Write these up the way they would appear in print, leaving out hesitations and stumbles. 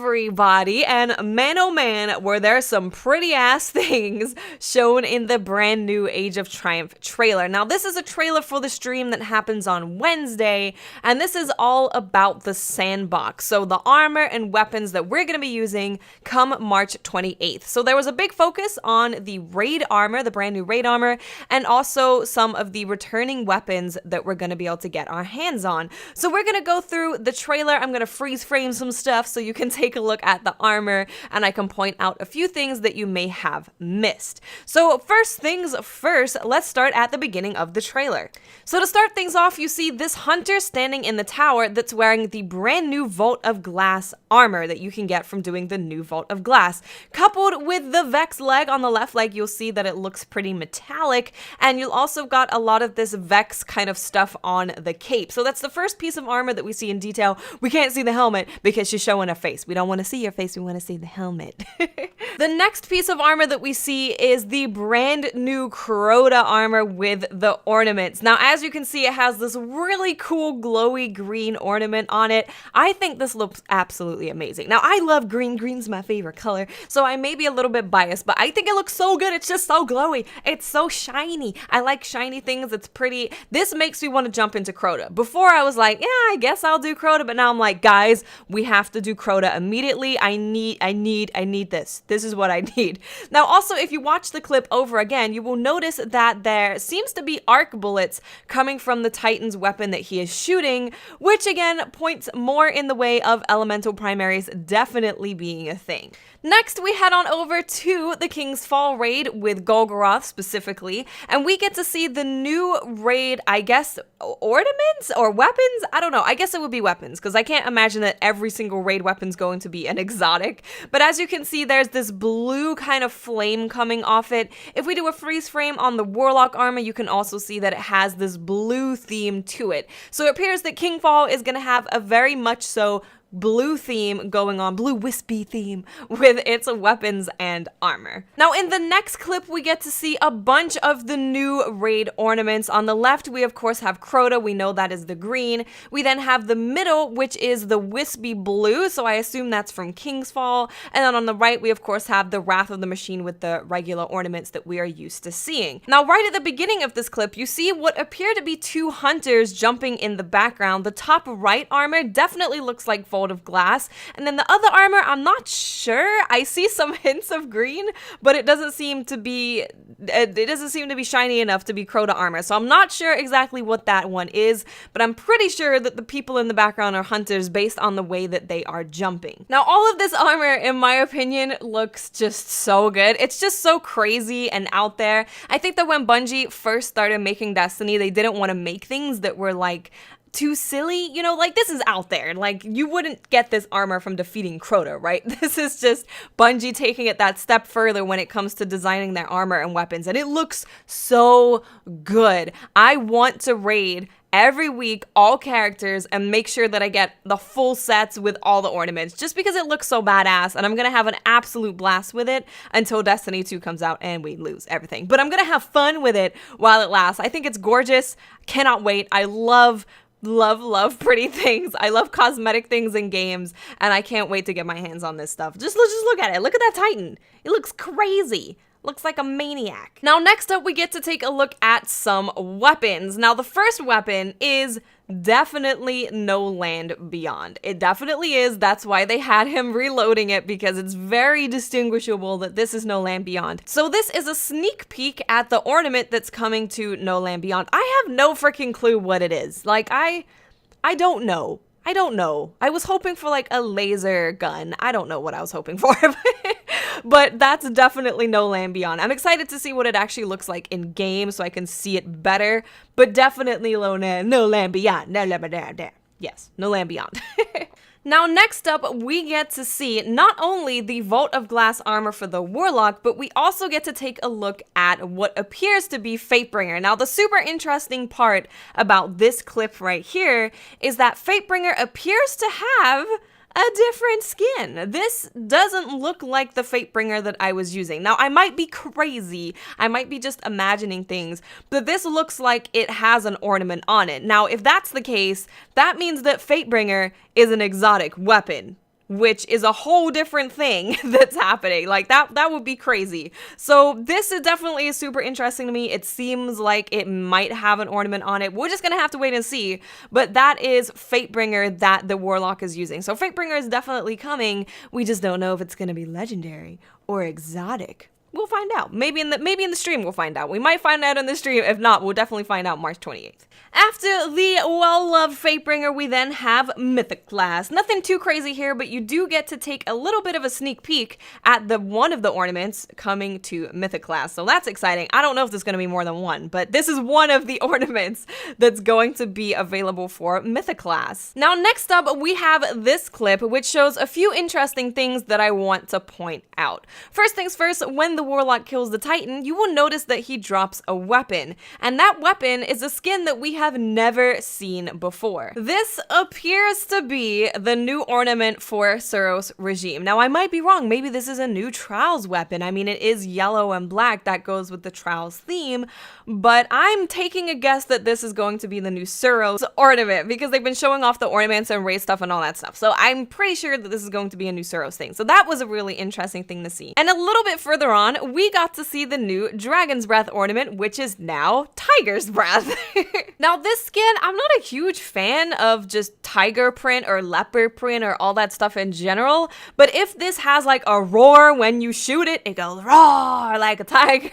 everybody, and man oh man, were there some pretty ass things shown in the brand new Age of Triumph trailer. Now this is a trailer for the stream that happens on Wednesday, and this is all about the sandbox, so the armor and weapons that we're going to be using come March 28th. So there was a big focus on the raid armor, the brand new raid armor, and also some of the returning weapons that we're going to be able to get our hands on. So we're going to go through the trailer. I'm going to freeze frame some stuff so you can take a look at the armor, and I can point out a few things that you may have missed. So first things first, let's start at the beginning of the trailer. So to start things off, you see this hunter standing in the tower that's wearing the brand new Vault of Glass armor that you can get from doing the new Vault of Glass. Coupled with the Vex leg on the left leg, you'll see that it looks pretty metallic, and you'll also got a lot of this Vex kind of stuff on the cape. So that's the first piece of armor that we see in detail. We can't see the helmet because she's showing her face. We don't want to see your face, we want to see the helmet. The next piece of armor that we see is the brand new Croda armor with the ornaments. Now, as you can see, it has this really cool glowy green ornament on it. I think this looks absolutely amazing. Now, I love green. Green's my favorite color, so I may be a little bit biased, but I think it looks so good. It's just so glowy. It's so shiny. I like shiny things. It's pretty. This makes me want to jump into Croda. Before, I was like, yeah, I guess I'll do Croda, but now I'm like, guys, we have to do Croda immediately. I need this. This is what I need. Now, also, if you watch the clip over again, you will notice that there seems to be arc bullets coming from the Titan's weapon that he is shooting, which again points more in the way of elemental primaries definitely being a thing. Next, we head on over to the King's Fall raid with Golgoroth specifically, and we get to see the new raid, I guess, ornaments or weapons? I don't know. I guess it would be weapons, because I can't imagine that every single raid weapon's going to be an exotic. But as you can see, there's this blue kind of flame coming off it. If we do a freeze frame on the Warlock armor, you can also see that it has this blue theme to it. So it appears that Kingfall is going to have a very much so blue theme going on, blue wispy theme with its weapons and armor. Now in the next clip, we get to see a bunch of the new raid ornaments. On the left, we of course have Croda, we know that is the green. We then have the middle, which is the wispy blue, so I assume that's from King's Fall. And then on the right, we of course have the Wrath of the Machine with the regular ornaments that we are used to seeing. Now right at the beginning of this clip, you see what appear to be two hunters jumping in the background. The top right armor definitely looks like Vault of Glass, and then the other armor, I'm not sure. I see some hints of green, but it doesn't seem to be shiny enough to be Croda armor, so I'm not sure exactly what that one is, but I'm pretty sure that the people in the background are hunters based on the way that they are jumping. Now all of this armor, in my opinion, looks just so good. It's just so crazy and out there. I think that when Bungie first started making Destiny, they didn't want to make things that were like too silly, you know, like this is out there. Like you wouldn't get this armor from defeating Croda, right? This is just Bungie taking it that step further when it comes to designing their armor and weapons, and it looks so good. I want to raid every week all characters and make sure that I get the full sets with all the ornaments just because it looks so badass, and I'm gonna have an absolute blast with it until Destiny 2 comes out and we lose everything. But I'm gonna have fun with it while it lasts. I think it's gorgeous. Cannot wait. I love pretty things. I love cosmetic things in games, and I can't wait to get my hands on this stuff. Just look at it. Look at that Titan. It looks crazy. Looks like a maniac. Now, next up, we get to take a look at some weapons. Now, the first weapon is definitely No Land Beyond. It definitely is. That's why they had him reloading it, because it's very distinguishable that this is No Land Beyond. So this is a sneak peek at the ornament that's coming to No Land Beyond. I have no freaking clue what it is. Like, I don't know. I don't know. I was hoping for like a laser gun. I don't know what I was hoping for. But that's definitely No Land Beyond. I'm excited to see what it actually looks like in game so I can see it better. But definitely No Land Beyond. Yes, No Land Beyond. Now, next up, we get to see not only the Vault of Glass armor for the Warlock, but we also get to take a look at what appears to be Fatebringer. Now, the super interesting part about this clip right here is that Fatebringer appears to have a different skin. This doesn't look like the Fatebringer that I was using. Now, I might be crazy. I might be just imagining things, but this looks like it has an ornament on it. Now, if that's the case, that means that Fatebringer is an exotic weapon. which is a whole different thing that's happening. Like that would be crazy. So this is definitely super interesting to me. It seems like it might have an ornament on it. We're just gonna have to wait and see. But that is Fatebringer that the Warlock is using. So Fatebringer is definitely coming. We just don't know if it's gonna be legendary or exotic. We'll find out. Maybe in the stream we'll find out. We might find out in the stream. If not, we'll definitely find out March 28th. After the well-loved Fatebringer, we then have Mythic class. Nothing too crazy here, but you do get to take a little bit of a sneak peek at one of the ornaments coming to Mythic class. So that's exciting. I don't know if there's going to be more than one, but this is one of the ornaments that's going to be available for Mythic class. Now, next up, we have this clip, which shows a few interesting things that I want to point out. First things first, when the Warlock kills the Titan, you will notice that he drops a weapon, and that weapon is a skin that we have never seen before. This appears to be the new ornament for Suros regime. Now, I might be wrong. Maybe this is a new Trials weapon. I mean, it is yellow and black. That goes with the Trials theme, but I'm taking a guess that this is going to be the new Suros ornament because they've been showing off the ornaments and raid stuff and all that stuff. So I'm pretty sure that this is going to be a new Suros thing. So that was a really interesting thing to see. And a little bit further on, we got to see the new Dragon's Breath ornament, which is now Tiger's Breath. Now, this skin, I'm not a huge fan of just tiger print or leopard print or all that stuff in general, but if this has like a roar when you shoot it, it goes roar like a tiger,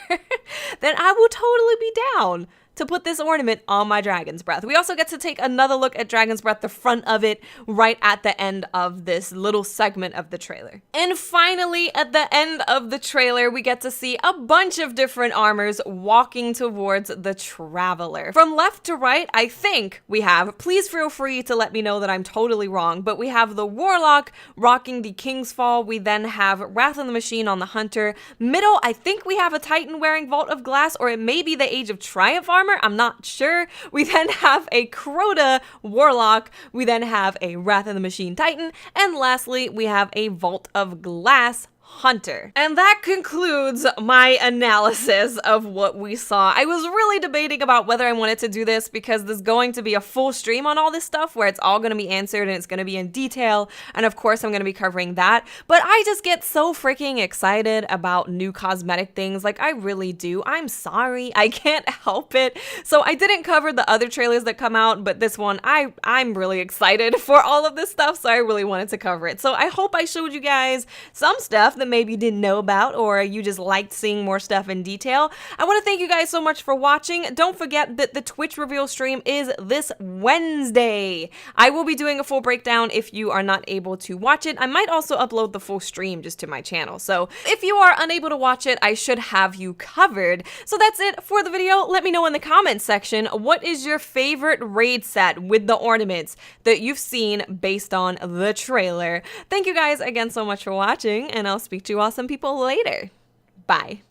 then I will totally be down to put this ornament on my Dragon's Breath. We also get to take another look at Dragon's Breath, the front of it, right at the end of this little segment of the trailer. And finally, at the end of the trailer, we get to see a bunch of different armors walking towards the Traveler. From left to right, I think we have, please feel free to let me know that I'm totally wrong, but we have the Warlock rocking the King's Fall. We then have Wrath of the Machine on the Hunter. Middle, I think we have a Titan wearing Vault of Glass, or it may be the Age of Triumph armor. I'm not sure. We then have a Croda Warlock. We then have a Wrath of the Machine Titan. And lastly, we have a Vault of Glass Hunter. And that concludes my analysis of what we saw. I was really debating about whether I wanted to do this because there's going to be a full stream on all this stuff where it's all going to be answered and it's going to be in detail. And of course, I'm going to be covering that. But I just get so freaking excited about new cosmetic things. Like, I really do. I'm sorry. I can't help it. So I didn't cover the other trailers that come out, but this one, I'm really excited for all of this stuff. So I really wanted to cover it. So I hope I showed you guys some stuff that maybe you didn't know about, or you just liked seeing more stuff in detail. I want to thank you guys so much for watching. Don't forget that the Twitch reveal stream is this Wednesday. I will be doing a full breakdown if you are not able to watch it. I might also upload the full stream just to my channel. So if you are unable to watch it, I should have you covered. So that's it for the video. Let me know in the comments section, what is your favorite raid set with the ornaments that you've seen based on the trailer? Thank you guys again so much for watching, and I'll speak to you awesome people later. Bye.